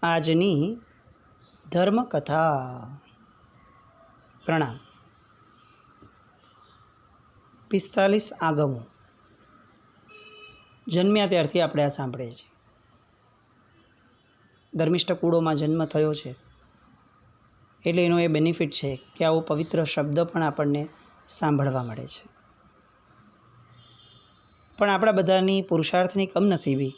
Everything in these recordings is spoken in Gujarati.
આજની ધર્મકથા. પ્રણામ. 45 આગમો. જન્મ્યા ત્યારથી આપણે આ સાંભળીએ છીએ. ધર્મિષ્ઠ કુળોમાં જન્મ થયો છે એટલે એનો એ બેનિફિટ છે કે આવો પવિત્ર શબ્દ પણ આપણને સાંભળવા મળે છે. પણ આપણા બધાની પુરુષાર્થની કમનસીબી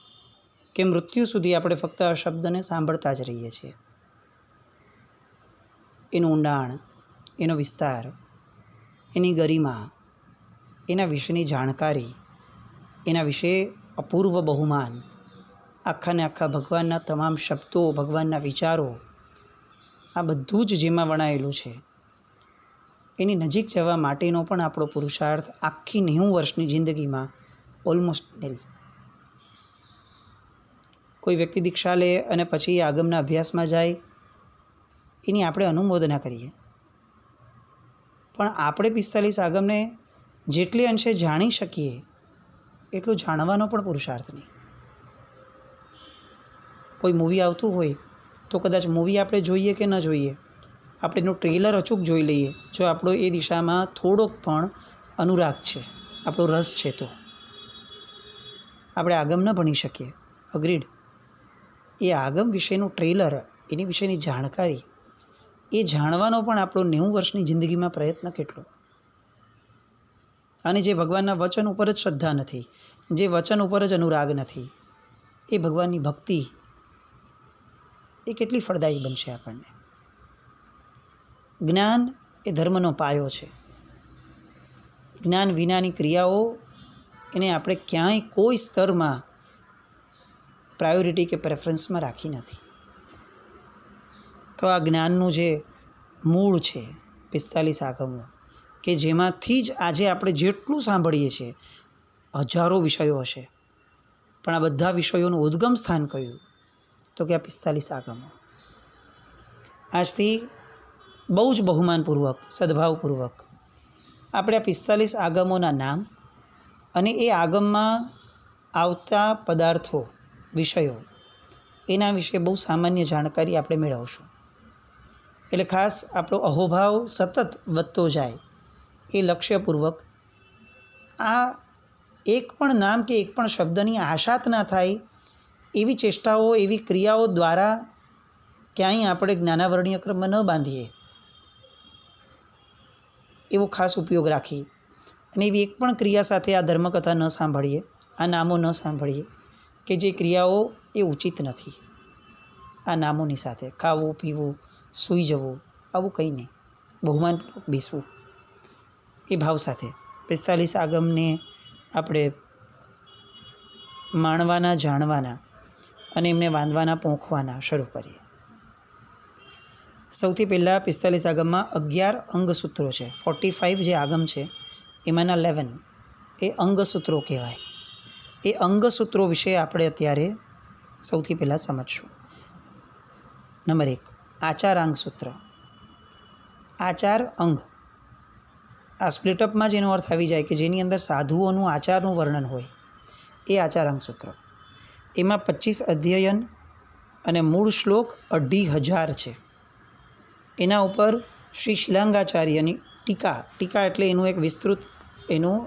કે મૃત્યુ સુધી આપણે ફક્ત આ શબ્દને સાંભળતા જ રહીએ છીએ. એનું ઊંડાણ, એનો વિસ્તાર, એની ગરિમા, એના વિશેની જાણકારી, એના વિશે અપૂર્વ બહુમાન, આખાને આખા ભગવાનના તમામ શબ્દો, ભગવાનના વિચારો, આ બધું જ જેમાં વણાયેલું છે એની નજીક જવા માટેનો પણ આપણો પુરુષાર્થ આખી 90 વર્ષની જિંદગીમાં ઓલમોસ્ટ નીલ. કોઈ વ્યક્તિ દીક્ષા લે અને પછી આગમના અભ્યાસમાં જાય એની આપણે અનુમોદના કરીએ, પણ આપણે 45 આગમને જેટલે અંશે જાણી શકીએ એટલું જાણવાનો પણ પુરુષાર્થ નહીં. કોઈ મૂવી આવતું હોય તો કદાચ મૂવી આપણે જોઈએ કે ન જોઈએ, આપણે એનું ટ્રેલર અચૂક જોઈ લઈએ જો આપણો એ દિશામાં થોડોક પણ અનુરાગ છે, આપણો રસ છે, તો આપણે આગમ ન ભણી શકીએ. અગ્રીડ. એ આગમ વિશેનું ટ્રેલર, એની વિશેની જાણકારી, એ જાણવાનો પણ આપણો 90 વર્ષની જિંદગીમાં પ્રયત્ન કેટલો. અને જે ભગવાનના વચન ઉપર જ શ્રદ્ધા નથી, જે વચન ઉપર જ અનુરાગ નથી, એ ભગવાનની ભક્તિ એ કેટલી ફળદાયી બનશે આપણને. જ્ઞાન એ ધર્મનો પાયો છે. જ્ઞાન વિનાની ક્રિયાઓ એને આપણે ક્યાંય કોઈ સ્તરમાં પ્રાયોરિટી કે પ્રેફરન્સમાં રાખી નથી. તો આ જ્ઞાનનું જે મૂળ છે 45 આગમો, કે જેમાંથી જ આજે આપણે જેટલું સાંભળીએ છીએ, હજારો વિષયો હશે, પણ આ બધા વિષયોનું ઉદ્ગમ સ્થાન કયું? તો કે આ 45 આગમો. આજથી બહુ જ બહુમાનપૂર્વક, સદભાવપૂર્વક આપણે આ 45 આગમોના નામ અને એ આગમમાં આવતા પદાર્થો, વિષયો, એના વિશે બહુ સામાન્ય જાણકારી આપણે મેળવશું. એટલે ખાસ આપણો અહોભાવ સતત વધતો જાય એ લક્ષ્યપૂર્વક આ એક પણ નામ કે એક પણ શબ્દની આશાત ના થાય એવી ચેષ્ટાઓ, એવી ક્રિયાઓ દ્વારા ક્યાંય આપણે જ્ઞાનાવરણીય ક્રમમાં ન બાંધીએ એવો ખાસ ઉપયોગ રાખી અને એવી એક પણ ક્રિયા સાથે આ ધર્મકથા ન સાંભળીએ, આ નામો ન સાંભળીએ કે જે ક્રિયાઓ એ ઉચિત નથી. આ નામોની સાથે ખાવું, પીવું, સૂઈ જવું, આવું કંઈ નહીં. બહુમાનપૂર્વક બેસવું એ ભાવ સાથે 45 આગમને આપણે માણવાના, જાણવાના અને એમને બાંધવાના, પોંખવાના શરૂ કરીએ. સૌથી પહેલાં 45 આગમમાં 11 અંગસૂત્રો છે. 45 જે આગમ છે એમાંના 11 એ અંગસૂત્રો કહેવાય. એ અંગસૂત્રો વિશે આપણે અત્યારે સૌથી પહેલાં સમજશું. નંબર 1, આચારાંગ સૂત્ર. આચાર અંગ, આ સ્પ્લિટઅપમાં જ એનો અર્થ આવી જાય કે જેની અંદર સાધુઓનું આચારનું વર્ણન હોય, એ આચારાંગ સૂત્ર. એમાં 25 અધ્યયન અને મૂળ શ્લોક 2500 છે. એના ઉપર શ્રી શિલાંગાચાર્યની ટીકા એટલે એનું એક વિસ્તૃત એનું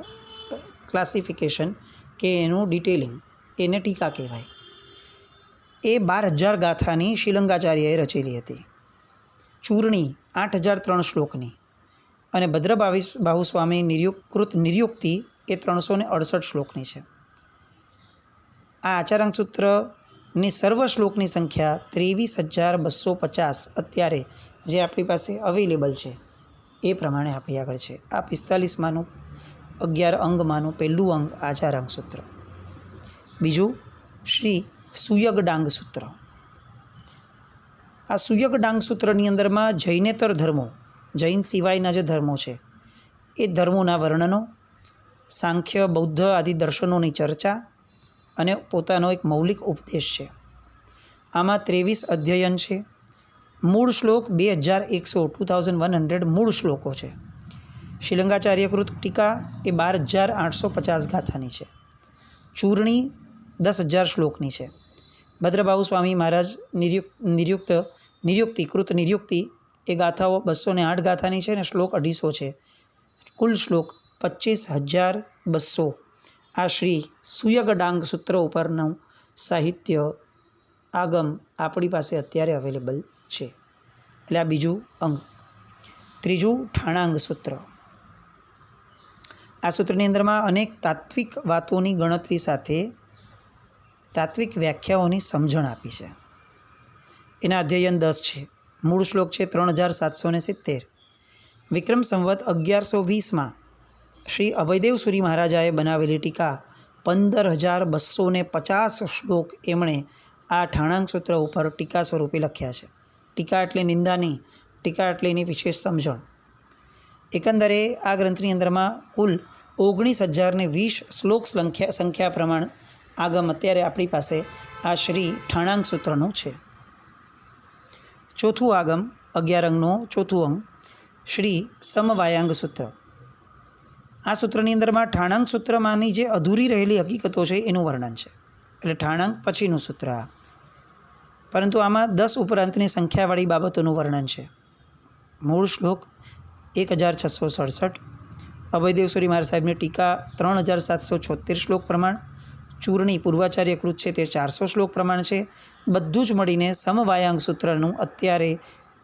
ક્લાસિફિકેશન કે એનું ડિટેલિંગ, એને ટીકા કહેવાય. એ 12,000 ગાથાની શિલંગાચાર્યએ રચેલી હતી. ચૂર્ણી 8,003 શ્લોકની અને ભદ્રબાહુ સ્વામી નિર્યુક્તિ એ 368 શ્લોકની છે. આ આચારાંગ સૂત્રની સર્વ શ્લોકની સંખ્યા 23,250 અત્યારે જે આપણી પાસે અવેલેબલ છે એ પ્રમાણે આપણી આગળ છે. આ 45માનું 11 અંગમાંનું પહેલું અંગ આચારાંગ સૂત્ર. બીજું શ્રી સુયગડાંગ સૂત્ર. આ સુયગડાંગ સૂત્રની અંદરમાં જૈનેતર ધર્મો, જૈન સિવાયના જે ધર્મો છે એ ધર્મોના વર્ણનો, સાંખ્ય, બૌદ્ધ આદિ દર્શનોની ચર્ચા અને પોતાનો એક મૌલિક ઉપદેશ છે. આમાં 23 અધ્યયન છે. મૂળ શ્લોક 2100 મૂળ શ્લોકો છે. શિલંગાચાર્યકૃત ટીકા એ 12,850 ગાથાની છે. ચૂર્ણી 10,000 શ્લોકની છે. ભદ્રભાઉ સ્વામી મહારાજ નિર્યુક્તિ એ ગાથાઓ 208 ગાથાની છે અને શ્લોક 250 છે. કુલ શ્લોક 25,200. આ શ્રી સુયગડાંગ સૂત્ર ઉપરનું સાહિત્ય આગમ આપણી પાસે અત્યારે અવેલેબલ છે. એટલે આ બીજું અંગ. ત્રીજું ઠાણાંગ સૂત્ર. આ સૂત્રની અંદરમાં અનેક તાત્વિક વાતોની ગણતરી સાથે તાત્વિક વ્યાખ્યાઓની સમજણ આપી છે. એના અધ્યયન 10 છે. મૂળ શ્લોક છે 3770. વિક્રમ સંવત 1120માં શ્રી અભયદેવ સુરી મહારાજાએ બનાવેલી ટીકા 15,250 શ્લોક એમણે આ ઠાણાંગ સૂત્ર ઉપર ટીકા સ્વરૂપે લખ્યા છે. ટીકા એટલે નિંદા નહીં, ટીકા એટલે એની વિશેષ સમજણ. એકંદરે આ ગ્રંથની અંદરમાં કુલ 19,020 શ્લોક સંખ્યા પ્રમાણ આગમ અત્યારે આપણી પાસે આ શ્રી ઠાણાંગ સૂત્રનું છે. ચોથું આગમ 11 અંગનો ચોથું અંગ શ્રી સમવાયાંગ સૂત્ર. આ સૂત્રની અંદરમાં ઠાણાંગ સૂત્રમાંની જે અધૂરી રહેલી હકીકતો છે એનું વર્ણન છે. એટલે ઠાણાંગ પછીનું સૂત્ર આ, પરંતુ આમાં 10 ઉપરાંતની સંખ્યાવાળી બાબતોનું વર્ણન છે. મૂળ શ્લોક 1,667. અભયદેવ સુરી મહારાજ સાહેબની ટીકા 3,776 શ્લોક પ્રમાણ. ચૂર્ણી પૂર્વાચાર્ય કૃત છે તે 400 શ્લોક પ્રમાણ છે. બધું જ મળીને સમવાયાંગ સૂત્રનું અત્યારે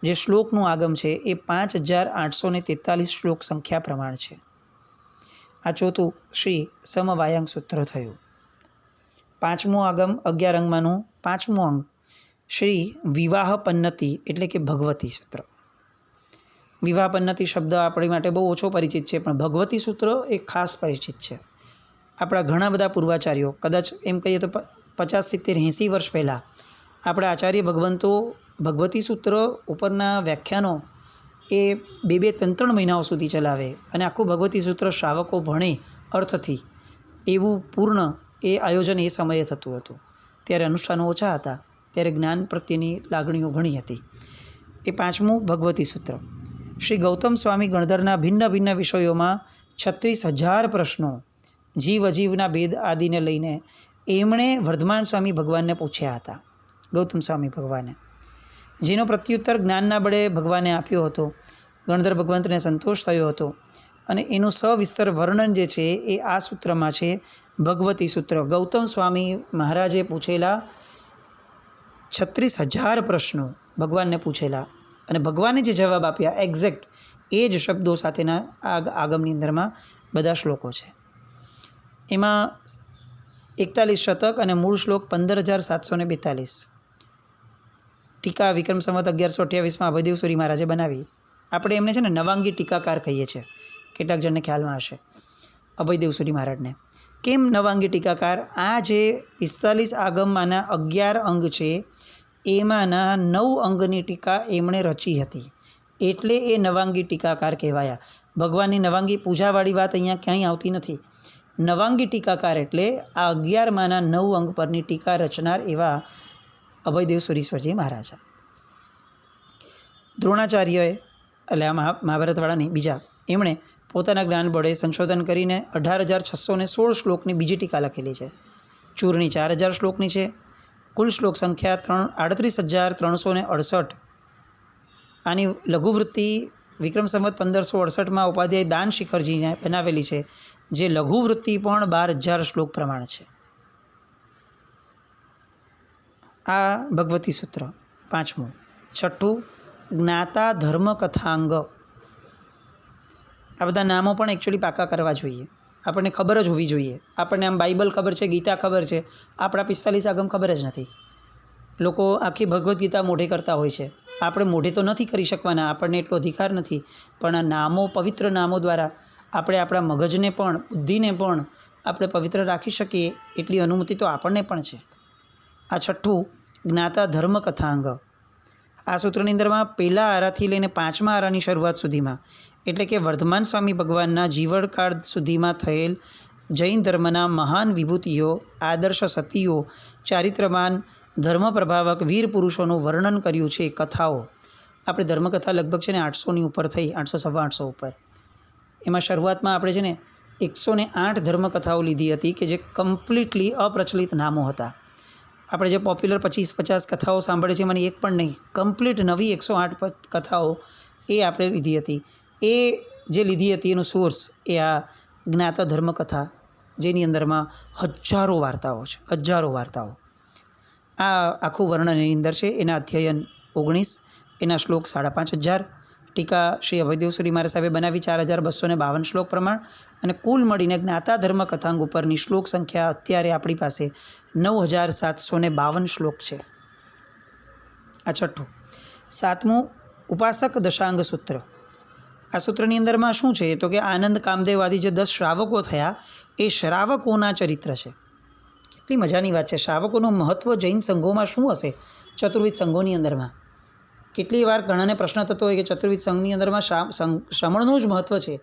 જે શ્લોકનું આગમ છે એ 5,843 શ્લોક સંખ્યા પ્રમાણ છે. આ ચોથું શ્રી સમવાયાંગ સૂત્ર થયું. પાંચમું આગમ 11 અંગમાંનું પાંચમું અંગ શ્રી વિવાહ પન્નતિ એટલે કે ભગવતી સૂત્ર. વિવાહ પન્નતિ શબ્દ આપણી માટે બહુ ઓછો પરિચિત છે, પણ ભગવતી સૂત્ર એ ખાસ પરિચિત છે. આપણા ઘણા બધા પૂર્વાચાર્યો, કદાચ એમ કહીએ તો 50, 70, 80 વર્ષ પહેલાં આપણા આચાર્ય ભગવંતો ભગવતી સૂત્ર ઉપરના વ્યાખ્યાનો એ 2-3 મહિનાઓ સુધી ચલાવે અને આખું ભગવતી સૂત્ર શ્રાવકો ભણે અર્થથી, એવું પૂર્ણ એ આયોજન એ સમયે થતું હતું. ત્યારે અનુષ્ઠાનો ઓછા હતા, ત્યારે જ્ઞાન પ્રત્યેની લાગણીઓ ઘણી હતી. એ પાંચમું ભગવતી સૂત્ર. શ્રી ગૌતમ સ્વામી ગણધરના ભિન્ન ભિન્ન વિષયોમાં 36,000 પ્રશ્નો જીવ અજીવના ભેદ આદિને લઈને એમણે વર્ધમાન સ્વામી ભગવાનને પૂછ્યા હતા. ગૌતમ સ્વામી ભગવાને જેનો પ્રત્યુત્તર જ્ઞાનના બળે ભગવાને આપ્યો હતો. ગણધર ભગવંતને સંતોષ થયો હતો અને એનું સવિસ્તર વર્ણન જે છે એ આ સૂત્રમાં છે. ભગવતી સૂત્ર. ગૌતમ સ્વામી મહારાજે પૂછેલા 36,000 પ્રશ્નો ભગવાનને પૂછેલા અને ભગવાને જે જવાબ આપ્યા એક્ઝેક્ટ એ જ શબ્દો સાથેના આગમની અંદરમાં બધા શ્લોકો છે. એમાં 41 શતક અને મૂળ શ્લોક 15,742. ટીકા વિક્રમ સંવત 1128માં અભયદેવ સુરી મહારાજે બનાવી. આપણે એમને છે ને નવાંગી ટીકાકાર કહીએ છીએ, કેટલાક જણને ખ્યાલમાં હશે. અભયદેવ સુરી મહારાજને કેમ નવાંગી ટીકાકાર? આ જે 45 આગમમાંના 11 અંગ છે એમાંના 9 અંગની ટીકા એમણે રચી હતી, એટલે એ નવાંગી ટીકાકાર કહેવાયા. ભગવાનની નવાંગી પૂજાવાળી વાત અહીંયા ક્યાંય આવતી નથી. નવાંગી ટીકાકાર એટલે આ 11માંના 9 અંગ પરની ટીકા રચનાર એવા અભયદેવ સુરીશ્વરજી મહારાજ. દ્રોણાચાર્યએ એટલે આ મહાભારતવાળાની બીજા એમણે પોતાના જ્ઞાન બળે સંશોધન કરીને 18,616 શ્લોકની બીજી ટીકા લખેલી છે. ચૂર્ણી 4,000 શ્લોકની છે. કુલ શ્લોક સંખ્યા 38,368. આની લઘુવૃત્તિ વિક્રમ સંવત 1568માં ઉપાધ્યાય દાન શિખરજીને બનાવેલી છે, જે લઘુવૃત્તિ પણ 12,000 શ્લોક પ્રમાણ છે. આ ભગવતી સૂત્ર પાંચમું. છઠ્ઠું જ્ઞાતા ધર્મ કથાંગ. આ બધા નામો પણ એકચ્યુઅલી પાકા કરવા જોઈએ, આપણને ખબર જ હોવી જોઈએ. આપણને આમ બાઇબલ ખબર છે, ગીતા ખબર છે, આપણા 45 આગમ ખબર જ નથી. લોકો આખી ભગવદ્ ગીતા મોઢે કરતા હોય છે. આપણે મોઢે તો નથી કરી શકવાના, આપણને એટલો અધિકાર નથી, પણ આ નામો, પવિત્ર નામો દ્વારા આપણે આપણા મગજને પણ બુદ્ધિને પણ આપણે પવિત્ર રાખી શકીએ એટલી અનુમતિ તો આપણને પણ છે. આ છઠ્ઠું જ્ઞાતા ધર્મ કથાંગ. આ સૂત્રની અંદરમાં પહેલા આરાથી લઈને 5મા આરાની શરૂઆત સુધીમાં, એટલે કે વર્ધમાન સ્વામી ભગવાનના જીવનકાળ સુધીમાં થયેલ જૈન ધર્મના મહાન વિભૂતિઓ, આદર્શ સતીઓ, ચારિત્રમાન ધર્મ પ્રભાવક વીર પુરુષોનું વર્ણન કર્યું છે. કથાઓ આપણે ધર્મકથા લગભગ છે ને 800ની ઉપર થઈ, 800, 850 ઉપર. એમાં શરૂઆતમાં આપણે છે ને 108 ધર્મકથાઓ લીધી હતી કે જે કમ્પ્લીટલી અપ્રચલિત નામો હતા. આપણે જે પોપ્યુલર 25-50 કથાઓ સાંભળે છે એમાંની એક પણ નહીં, કમ્પ્લીટ નવી 108 કથાઓ એ આપણે લીધી હતી. એ જે લીધી હતી એનું સોર્સ એ આ જ્ઞાતા ધર્મ કથા, જેની અંદરમાં હજારો વાર્તાઓ છે, હજારો વાર્તાઓ. આ આખું વર્ણન એની અંદર છે. એના અધ્યયન 19, એના શ્લોક 5500, ટીકા શ્રી અભયદેવસુરી મહારાજ સાહેબે બનાવી 4252 શ્લોક પ્રમાણ, અને કુલ મળીને જ્ઞાતા ધર્મ કથાંગ ઉપરની શ્લોક સંખ્યા અત્યારે આપણી પાસે 9752 શ્લોક છે. આ છઠ્ઠું. સાતમું, ઉપાસક દશાંગ સૂત્ર. આ સૂત્રની અંદરમાં શું છે તો કે આનંદ કામદેવ આદિ જે 10 શ્રાવકો થયા એ શ્રાવકોના ચરિત્ર છે. કેટલી મજાની વાત છે. શ્રાવકોનું મહત્ત્વ જૈન સંઘોમાં શું હશે? ચતુર્વિધ સંઘોની અંદરમાં કેટલી વાર ઘણાને પ્રશ્ન થતો હોય કે ચતુર્વિધ સંઘની અંદરમાં શ્રમણનું જ મહત્ત્વ છે,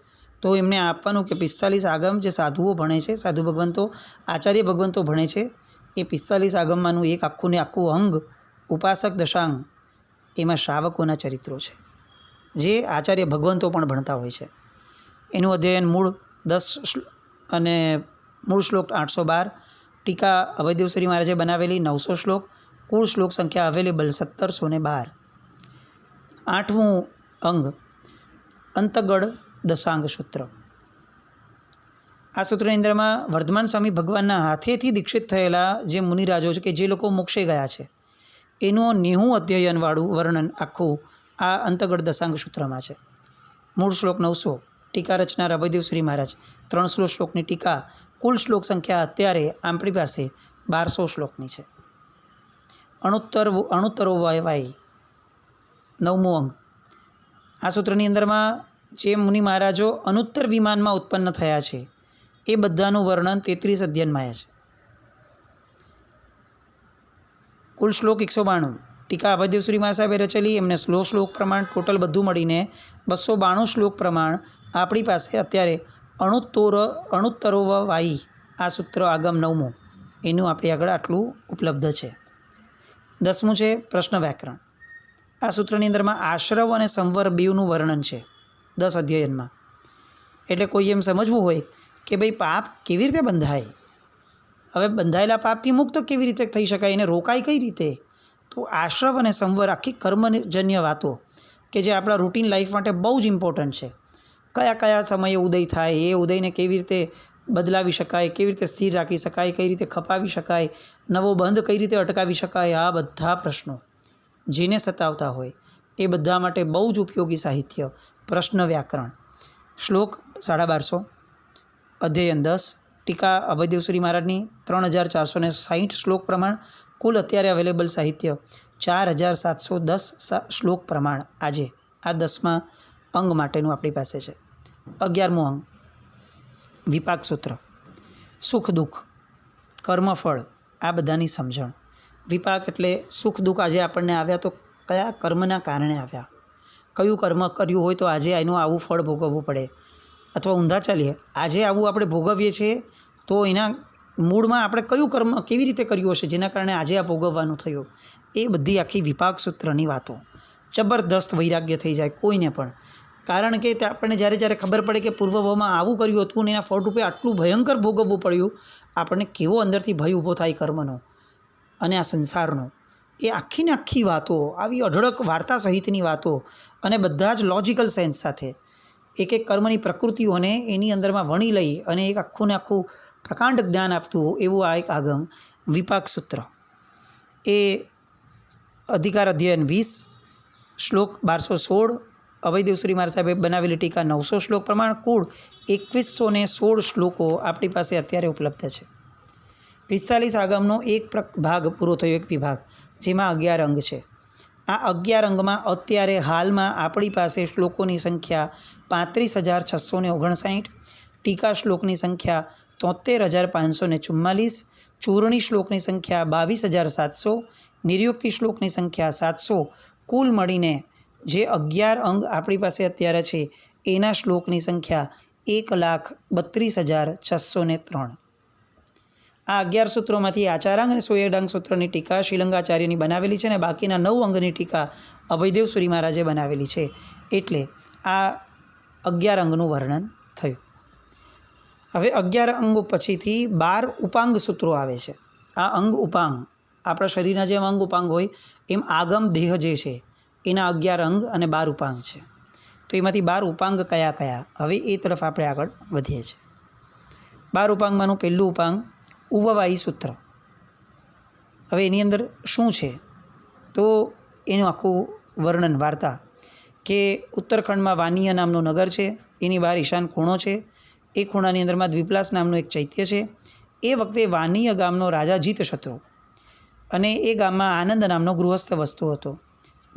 તો એમને આપવાનું કે 45 આગમ જે સાધુઓ ભણે છે, સાધુ ભગવંતો, આચાર્ય ભગવંતો ભણે છે, એ 45 આગમમાંનું એક આખું ને આખું અંગ ઉપાસક દશાંગ, એમાં શ્રાવકોના ચરિત્રો છે, જે આચાર્ય ભગવંતો પણ ભણતા હોય છે. એનું અધ્યયન મૂળ 10 અને મૂળ શ્લોક 812, ટીકા અભયદેવસુરી મહારાજે બનાવેલી 900 શ્લોક, કુલ શ્લોક સંખ્યા અવેલેબલ 1712. આઠમું અંગ અંતગળ દશાંગ સૂત્ર. આ સૂત્રની અંદરમાં વર્ધમાન સ્વામી ભગવાનના હાથેથી દીક્ષિત થયેલા જે મુનિરાજો છે કે જે લોકો મોક્ષે ગયા છે એનું 90 અધ્યયનવાળું વર્ણન આખું આ અંતગળ દશાંગ સૂત્રમાં છે. મૂળ શ્લોક 900, ટીકા રચનાર અભયદેવસુરી મહારાજ, 300 શ્લોકની ટીકા, કુલ શ્લોક સંખ્યા અત્યારે આપણી પાસે 1200 શ્લોકની છે. અણુત્તરો વાય 9મું અંગ. આ સૂત્રની અંદરમાં જે મુનિ મહારાજો અનુત્તર વિમાનમાં ઉત્પન્ન થયા છે એ બધાનું વર્ણન 33 અધ્યયનમાં છે. કુલ શ્લોક 192, ટીકા અભયદેવસુરી મહારાજ સાહેબે રચેલી, એમને શ્લોક પ્રમાણ ટોટલ બધું મળીને 292 શ્લોક પ્રમાણ આપણી પાસે અત્યારે અણુત્તરો વાઈ આ સૂત્ર આગમ 9મું, એનું આપણી આગળ આટલું ઉપલબ્ધ છે. 10મું છે પ્રશ્ન વ્યાકરણ. આ સૂત્રની અંદરમાં આશ્રવ અને સંવર બેવનું વર્ણન છે 10 અધ્યયનમાં. એટલે કોઈ એમ સમજવું હોય કે ભાઈ પાપ કેવી રીતે બંધાય, હવે બંધાયેલા પાપથી મુક્ત કેવી રીતે થઈ શકાય, એને રોકાય કઈ રીતે, તો આશ્રવ અને સંવર આખી કર્મજન્ય વાતો કે જે આપણા રૂટીન લાઈફ માટે બહુ જ ઇમ્પોર્ટન્ટ છે. કયા કયા સમયે ઉદય થાય, એ ઉદયને કેવી રીતે બદલાવી શકાય, કેવી રીતે સ્થિર રાખી શકાય, કઈ રીતે ખપાવી શકાય, નવો બંધ કઈ રીતે અટકાવી શકાય, આ બધા પ્રશ્નો જેને સતાવતા હોય એ બધા માટે બહુ જ ઉપયોગી સાહિત્ય પ્રશ્ન વ્યાકરણ. શ્લોક 1250, અધ્યયન 10, ટીકા અભયદેવસુરી મહારાજની 3460 શ્લોક પ્રમાણ, કુલ અત્યારે અવેલેબલ સાહિત્ય 4710 શ્લોક પ્રમાણ આજે આ 10મા અંગ માટેનું આપણી પાસે છે. 11મું અંગ વિપાક સૂત્ર. સુખ દુઃખ, કર્મફળ, આ બધાની સમજણ. વિપાક એટલે સુખ દુઃખ આજે આપણને આવ્યા તો કયા કર્મના કારણે આવ્યા, કયું કર્મ કર્યું હોય તો આજે એનું આવું ફળ ભોગવવું પડે, અથવા ઊંધા ચાલીએ આજે આવું આપણે ભોગવીએ છીએ તો એના મૂળમાં આપણે કયું કર્મ કેવી રીતે કર્યું હશે જેના કારણે આજે આ ભોગવવાનું થયું. એ બધી આખી વિપાક સૂત્રની વાતો. જબરદસ્ત વૈરાગ્ય થઈ જાય કોઈને પણ, કારણ કે તે આપણને જ્યારે જ્યારે ખબર પડે કે પૂર્વભાવમાં આવું કર્યું હતું ને એના ફળરૂપે આટલું ભયંકર ભોગવવું પડ્યું, આપણને કેવો અંદરથી ભય ઊભો થાય કર્મનો અને આ સંસારનો. એ આખી ને આખી વાતો, આવી અઢળક વાર્તા સહિતની વાતો, અને બધા જ લોજિકલ સેન્સ સાથે એક એક કર્મની પ્રકૃતિઓને એની અંદરમાં વણી લઈ અને એક આખું ને આખું પ્રકાંડ જ્ઞાન આપતું એવું આ એક આગમ વિપાક સૂત્ર. એ અધિકાર અધ્યયન 20, શ્લોક 1216, અભયદેવસુરી મહારાજ સાહેબે બનાવેલી ટીકા 900 શ્લોક પ્રમાણ, કુળ 2116 શ્લોકો આપણી પાસે અત્યારે ઉપલબ્ધ છે. 45 આગમનો એક ભાગ પૂરો થયો, એક વિભાગ, જેમાં 11 અંગ છે. આ 11 અંગમાં અત્યારે હાલમાં આપણી પાસે શ્લોકોની સંખ્યા 35,659, ટીકા શ્લોકની સંખ્યા 73,544, ચૂર્ણી શ્લોકની સંખ્યા 22,700, નિર્યુક્તિ શ્લોકની સંખ્યા 700, કુલ મળીને જે 11 અંગ આપણી પાસે અત્યારે છે એના શ્લોકની સંખ્યા 1,32,603. આ 11 સૂત્રોમાંથી આચારાંગ અને સોયેડાંગ સૂત્રની ટીકા શ્રીલંગાચાર્યની બનાવેલી છે અને બાકીના 9 અંગની ટીકા અભયદેવસુરી મહારાજે બનાવેલી છે. એટલે આ 11 અંગનું વર્ણન થયું. હવે 11 અંગ પછીથી 12 ઉપાંગ સૂત્રો આવે છે. આ અંગ ઉપાંગ આપણા શરીરના જેમ અંગ ઉપાંગ હોય એમ આગમ દેહ જે છે એના 11 અંગ અને 12 ઉપાંગ છે. તો એમાંથી 12 ઉપાંગ કયા કયા, હવે એ તરફ આપણે આગળ વધીએ છીએ. 12 ઉપાંગમાંનું પહેલું ઉપાંગ ઉવવાયી સૂત્ર. હવે એની અંદર શું છે તો એનું આખું વર્ણન વાર્તા કે ઉત્તરખંડમાં વાનિયા નામનું નગર છે, એની બહાર ઈશાન ખૂણો છે, એ ખૂણાની અંદરમાં દ્વિપ્લાસ નામનું એક ચૈત્ય છે. એ વખતે વાનિયા ગામનો રાજા જીતશત્રુ અને એ ગામમાં આનંદ નામનો ગૃહસ્થ વસ્તુ હતો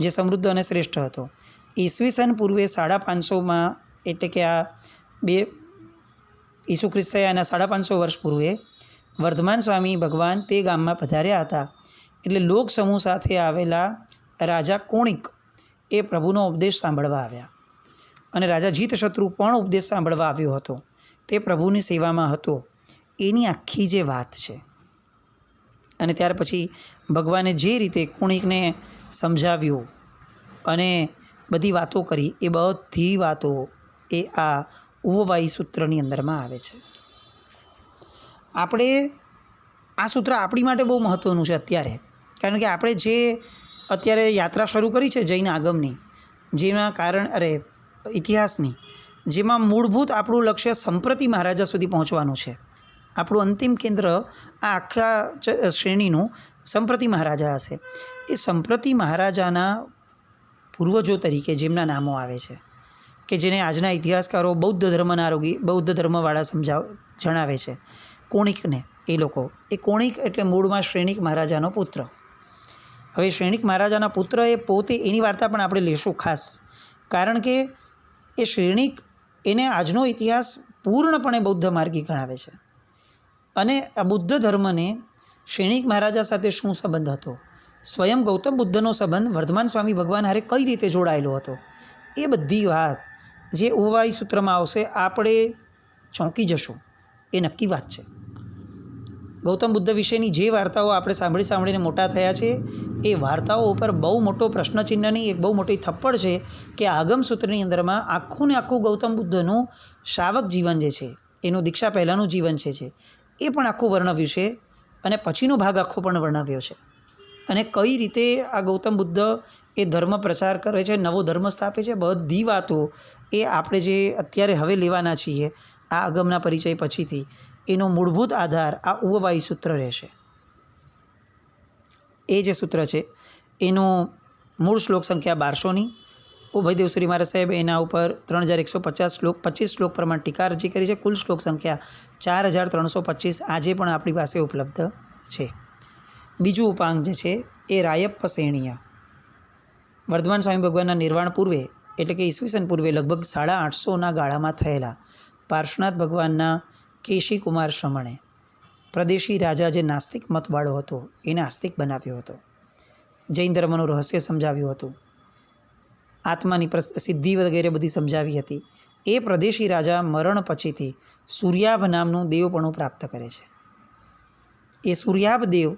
જે સમૃદ્ધ અને શ્રેષ્ઠ હતો. ઈસવીસન પૂર્વે 550માં, એટલે કે આ ઈસુ ખ્રિસ્ત થયા એના 550 વર્ષ પૂર્વે વર્ધમાન સ્વામી ભગવાન તે ગામમાં પધાર્યા હતા. એટલે લોક સમૂહ સાથે આવેલા રાજા કોણિક એ પ્રભુનો ઉપદેશ સાંભળવા આવ્યા અને રાજા જીતશત્રુ પણ ઉપદેશ સાંભળવા આવ્યો હતો. તે પ્રભુની સેવામાં હતો. એની આખી જે વાત છે અને ત્યાર પછી ભગવાને જે રીતે કોણિકને સમજાવ્યું અને બધી વાતો કરી, એ બધી વાતો એ આ ઉવવાયી સૂત્રની અંદરમાં આવે છે. આપણે આ સૂત્ર આપણી માટે બહુ મહત્ત્વનું છે અત્યારે, કારણ કે આપણે જે અત્યારે યાત્રા શરૂ કરી છે જૈન આગમની, જેના ઇતિહાસની, જેમાં મૂળભૂત આપણું લક્ષ્ય સંપ્રતિ મહારાજા સુધી પહોંચવાનું છે. આપણું અંતિમ કેન્દ્ર આ આખા શ્રેણીનું સંપ્રતિ મહારાજા હશે. એ સંપ્રતિ મહારાજાના પૂર્વજો તરીકે જેમના નામો આવે છે, કે જેને આજના ઇતિહાસકારો બૌદ્ધ ધર્મવાળા જણાવે છે, કોણિકને, એ કોણિક એટલે મૂળમાં શ્રેણિક મહારાજાનો પુત્ર. હવે શ્રેણિક મહારાજાના પુત્ર એ પોતે, એની વાર્તા પણ આપણે લેશું ખાસ, કારણ કે એ શ્રેણિક, એને આજનો ઇતિહાસ પૂર્ણપણે બૌદ્ધ માર્ગી ગણાવે છે. અને આ બુદ્ધ ધર્મને શ્રેણિક મહારાજા સાથે શું સંબંધ હતો, સ્વયં ગૌતમ બુદ્ધનો સંબંધ વર્ધમાન સ્વામી ભગવાન હારે કઈ રીતે જોડાયેલો હતો, એ બધી વાત જે ઉવવાયી સૂત્રમાં આવશે. આપણે ચોંકી જશું, એ નક્કી વાત છે. ગૌતમ બુદ્ધ વિશેની જે વાર્તાઓ આપણે સાંભળીને મોટા થયા છે, એ વાર્તાઓ ઉપર બહુ મોટો પ્રશ્નચિહ્નની એક બહુ મોટી થપ્પડ છે કે આગમ સૂત્રની અંદરમાં આખું ને આખું ગૌતમ બુદ્ધનું શ્રાવક જીવન જે છે, એનું દીક્ષા પહેલાંનું જીવન છે, એ પણ આખું વર્ણવ્યું છે અને પછીનો ભાગ આખો પણ વર્ણવ્યો છે. અને કઈ રીતે આ ગૌતમ બુદ્ધ એ ધર્મ પ્રચાર કરે છે, નવો ધર્મ સ્થાપે છે, બધી વાતો એ આપણે જે અત્યારે હવે લેવાના છીએ આ આગમના પરિચય પછીથી, એનો મૂળભૂત આધાર આ ઉવવાયી સૂત્ર રહેશે. એ જે સૂત્ર છે એનું મૂળ શ્લોક સંખ્યા 1200ની, ઉભયદેવસુરી મહારાજ સાહેબ એના ઉપર 3125 શ્લોક પ્રમાણે ટીકા રચી કરી છે. કુલ શ્લોક સંખ્યા 4325 આજે પણ આપણી પાસે ઉપલબ્ધ છે. બીજું ઉપાંગ જે છે એ રાયપ્પ શેણીય. વર્ધમાન સ્વામી ભગવાનના નિર્વાણ પૂર્વે, એટલે કે ઈસવીસન પૂર્વે લગભગ 850ના ગાળામાં થયેલા પાર્શ્વનાથ ભગવાનના કેશી કુમાર શ્રમણે પ્રદેશી રાજા જે નાસ્તિક મતવાળો હતો એને આસ્તિક બનાવ્યો હતો, જૈન ધર્મનું રહસ્ય સમજાવ્યું હતું, આત્માની સિદ્ધિ વગેરે બધી સમજાવી હતી. એ પ્રદેશી રાજા મરણ પછીથી સૂર્યાભ નામનું દેવપણું પ્રાપ્ત કરે છે. એ સૂર્યાભ દેવ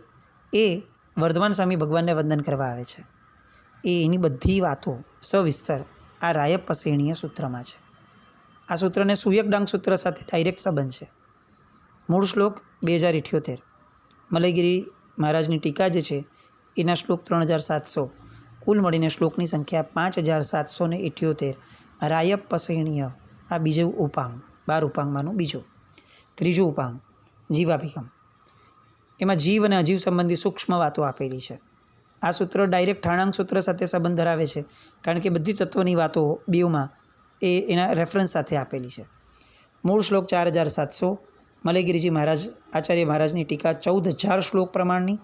એ વર્ધમાન સ્વામી ભગવાનને વંદન કરવા આવે છે. એની બધી વાતો સવિસ્તર આ રાયપ્પ શેણીય સૂત્રમાં છે. આ સૂત્રને સુયકડાંગ સૂત્ર સાથે ડાયરેક્ટ સંબંધ છે. મૂળ શ્લોક 2078, મલયગીરી મહારાજની ટીકા જે છે એના શ્લોક 3700, કુલ મળીને શ્લોકની સંખ્યા 5778. રાયપ્પ શેણીય આ બીજું ઉપાંગ, 12 ઉપાંગમાંનું બીજું. ત્રીજું ઉપાંગ જીવાભિગમ. એમાં જીવ અને અજીવ સંબંધી સૂક્ષ્મ વાતો આપેલી છે. આ સૂત્ર ડાયરેક્ટ ઠાણાંગ સૂત્ર સાથે સંબંધ ધરાવે છે, કારણ કે બધી તત્વની વાતો બેઉમાં એના રેફરન્સ સાથે આપેલી છે. મૂળ શ્લોક 4700, મલયગીરીજી મહારાજ આચાર્ય મહારાજની ટીકા 14000 શ્લોક પ્રમાણની,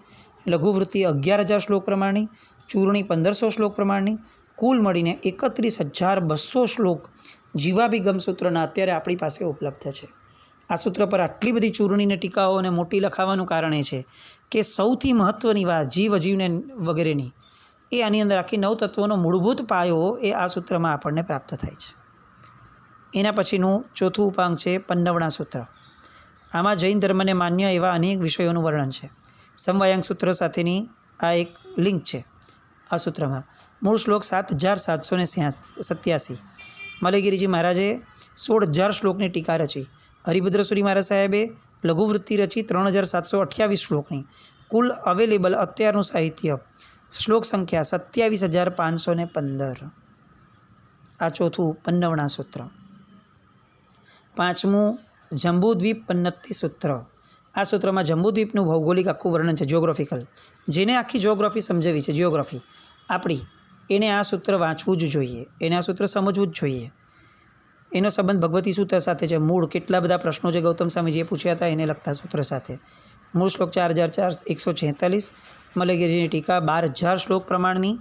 લઘુવૃત્તિ 11000 શ્લોક પ્રમાણની, ચૂર્ણી 1500 શ્લોક પ્રમાણની, કુલ મળીને 31200 શ્લોક જીવાભિગમ સૂત્રના અત્યારે આપણી પાસે ઉપલબ્ધ છે. આ સૂત્ર પર આટલી બધી ચૂર્ણીને ટીકાઓ અને મોટી લખાવાનું કારણ એ છે કે સૌથી મહત્ત્વની વાત જીવ અજીવને વગેરેની, એ આની અંદર આખી 9 તત્વોનો મૂળભૂત પાયો એ આ સૂત્રમાં આપણને પ્રાપ્ત થાય છે. એના પછીનું ચોથું ઉપાંગ છે પન્નવણા સૂત્ર. આમાં જૈન ધર્મને માન્ય એવા અનેક વિષયોનું વર્ણન છે. સમવાયાંગ સૂત્ર સાથેની આ એક લિંક છે આ સૂત્રમાં. મૂળ શ્લોક 7787. મલયગીરીજી મહારાજે 16000 શ્લોકની ટીકા રચી. હરિભદ્રસુરી મહારાજ સાહેબે લઘુવૃત્તિ રચી 3728 શ્લોકની. કુલ અવેલેબલ અત્યારનું સાહિત્ય શ્લોક સંખ્યા 27,515. આ ચોથું પન્નવણા સૂત્ર. પાંચમું જંબુદ્વીપ પન્નત્તિ સૂત્ર. આ સૂત્રમાં જંબુદ્વીપનું ભૌગોલિક આખું વર્ણન છે, જિયોગ્રાફિકલ. જેને આખી જિયોગ્રાફી સમજાવી છે, જિયોગ્રાફી આપણી, એને આ સૂત્ર વાંચવું જ જોઈએ, એને આ સૂત્ર સમજવું જ જોઈએ. એનો સંબંધ ભગવતી સૂત્ર સાથે છે. મૂળ કેટલા બધા પ્રશ્નો છે ગૌતમ સ્વામીજીએ પૂછ્યા હતા એને લગતા સૂત્ર સાથે. મૂળ શ્લોક 4146, મલયગીરીની ટીકા 12,000 શ્લોક પ્રમાણની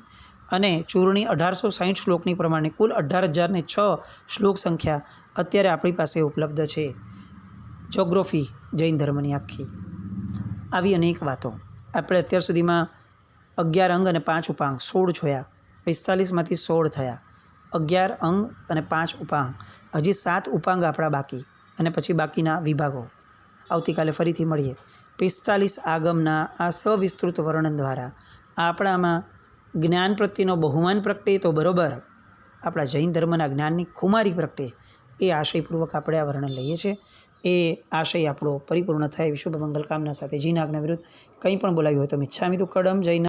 અને ચૂર્ણી 1860 શ્લોકની પ્રમાણની કુલ 18,006 શ્લોક સંખ્યા અત્યારે આપણી પાસે ઉપલબ્ધ છે. જોગ્રાફી જૈન ધર્મની આખી. આવી અનેક વાતો આપણે અત્યાર સુધીમાં 11 અંગ અને 5 ઉપાંગ 16 જોયા. 45માંથી 16 થયા. 11 અંગ અને 5 ઉપાંગ. હજી 7 ઉપાંગ આપણા બાકી, અને પછી બાકીના વિભાગો. આવતીકાલે ફરીથી મળીએ. 45 આગમના આ સવિસ્તૃત વર્ણન દ્વારા આપણામાં જ્ઞાન પ્રત્યેનો બહુમાન પ્રગટે તો બરોબર, આપણા જૈન ધર્મના જ્ઞાનની ખુમારી પ્રગટે એ આશયપૂર્વક આપણે આ વર્ણન લઈએ છીએ. એ આશય આપણો પરિપૂર્ણ થાય એવી શુભ મંગલ કામના સાથે. જીના આજ્ઞા વિરુદ્ધ કંઈ પણ બોલાવ્યું હોય તો મિચ્છામિ દુક્કડમ. જૈન